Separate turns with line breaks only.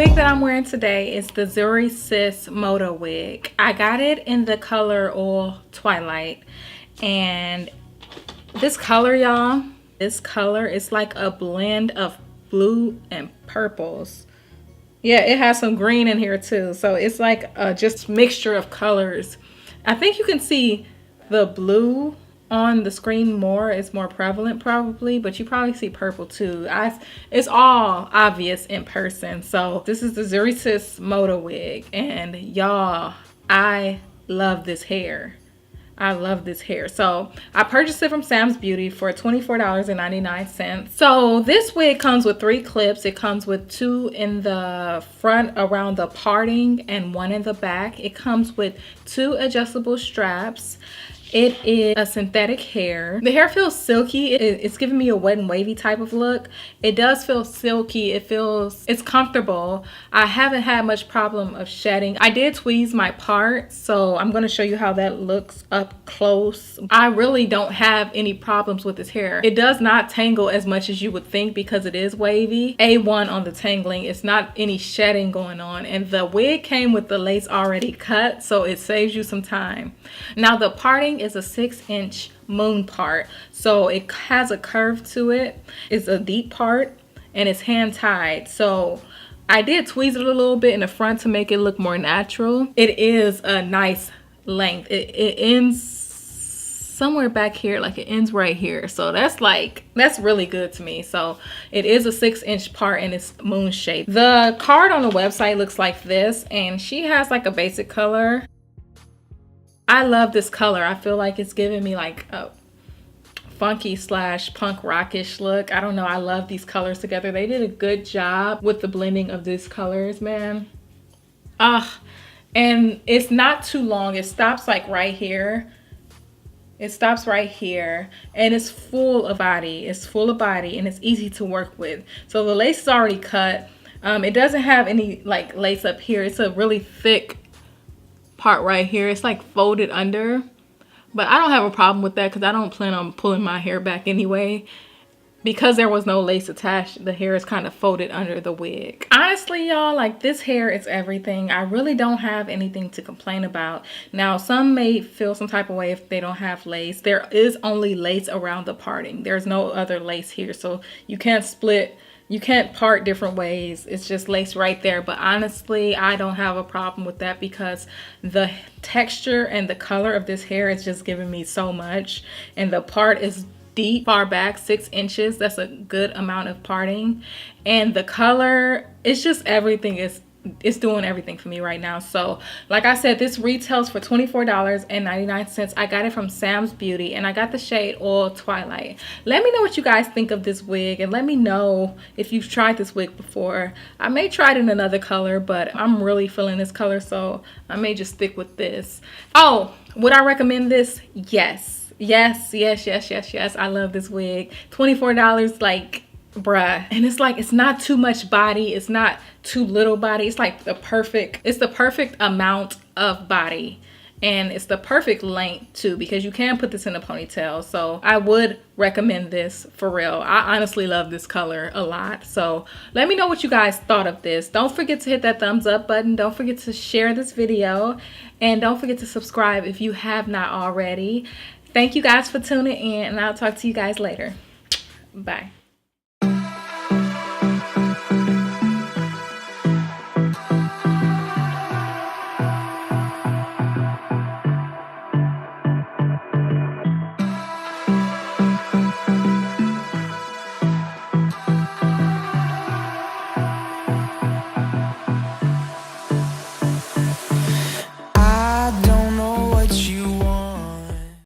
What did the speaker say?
wig that I'm wearing today is the Zury Sis MODA wig. I got it in the color Oil Twilight, and this color, y'all, this color is like a blend of blue and purples. Yeah, it has some green in here too, so it's like a just mixture of colors. I think you can see the blue on the screen more. It's more prevalent probably, but you probably see purple too. It's all obvious in person. So this is the Zury Sis MODA wig, and y'all, I love this hair. I love this hair. So I purchased it from Sam's Beauty for $24.99. So this wig comes with 3 clips. It comes with 2 in the front around the parting and 1 in the back. It comes with 2 adjustable straps. It is a synthetic hair. The hair feels silky. It's giving me a wet and wavy type of look. It does feel silky. It's comfortable. I haven't had much problem of shedding. I did tweeze my part, so I'm going to show you how that looks up close. I really don't have any problems with this hair. It does not tangle as much as you would think because it is wavy. A1 on the tangling. It's not any shedding going on, and the wig came with the lace already cut, so it saves you some time. Now the parting is a 6-inch moon part, so it has a curve to it. It's a deep part and it's hand tied, so I did tweeze it a little bit in the front to make it look more natural. It is a nice length. It ends somewhere back here, like it ends right here, so that's really good to me. So it is a 6-inch part and it's moon shaped. The card on the website looks like this, and she has like a basic color. I love this color. I feel like it's giving me like a funky / punk rockish look. I don't know. I love these colors together. They did a good job with the blending of these colors, man. And it's not too long. It stops like right here. It stops right here, and it's full of body. It's full of body, and it's easy to work with. So the lace is already cut. It doesn't have any like lace up here. It's a really thick part right here. It's like folded under, but I don't have a problem with that because I don't plan on pulling my hair back anyway. Because there was no lace attached, the hair is kind of folded under the wig. Honestly, y'all, like this hair is everything. I really don't have anything to complain about. Now, some may feel some type of way if they don't have lace. There is only lace around the parting. There's no other lace here, so you can't split. You can't part different ways. It's just lace right there. But honestly, I don't have a problem with that because the texture and the color of this hair is just giving me so much. And the part is deep, far back, 6 inches. That's a good amount of parting. And the color, it's just everything. It's doing everything for me right now. So like I said, this retails for $24.99. I got it from Sam's Beauty, and I got the shade Oil Twilight. Let me know what you guys think of this wig, and let me know if you've tried this wig before. I may try it in another color, but I'm really feeling this color, so I may just stick with this. Oh, would I recommend this? Yes. Yes. I love this wig. $24, like, bruh. And it's like, it's not too much body, it's not too little body. It's like the perfect amount of body, and it's the perfect length too, because you can put this in a ponytail. So I would recommend this for real. I honestly love this color a lot. So let me know what you guys thought of this. Don't forget to hit that thumbs up button. Don't forget to share this video, and don't forget to subscribe if you have not already. Thank you guys for tuning in, and I'll talk to you guys later. Bye.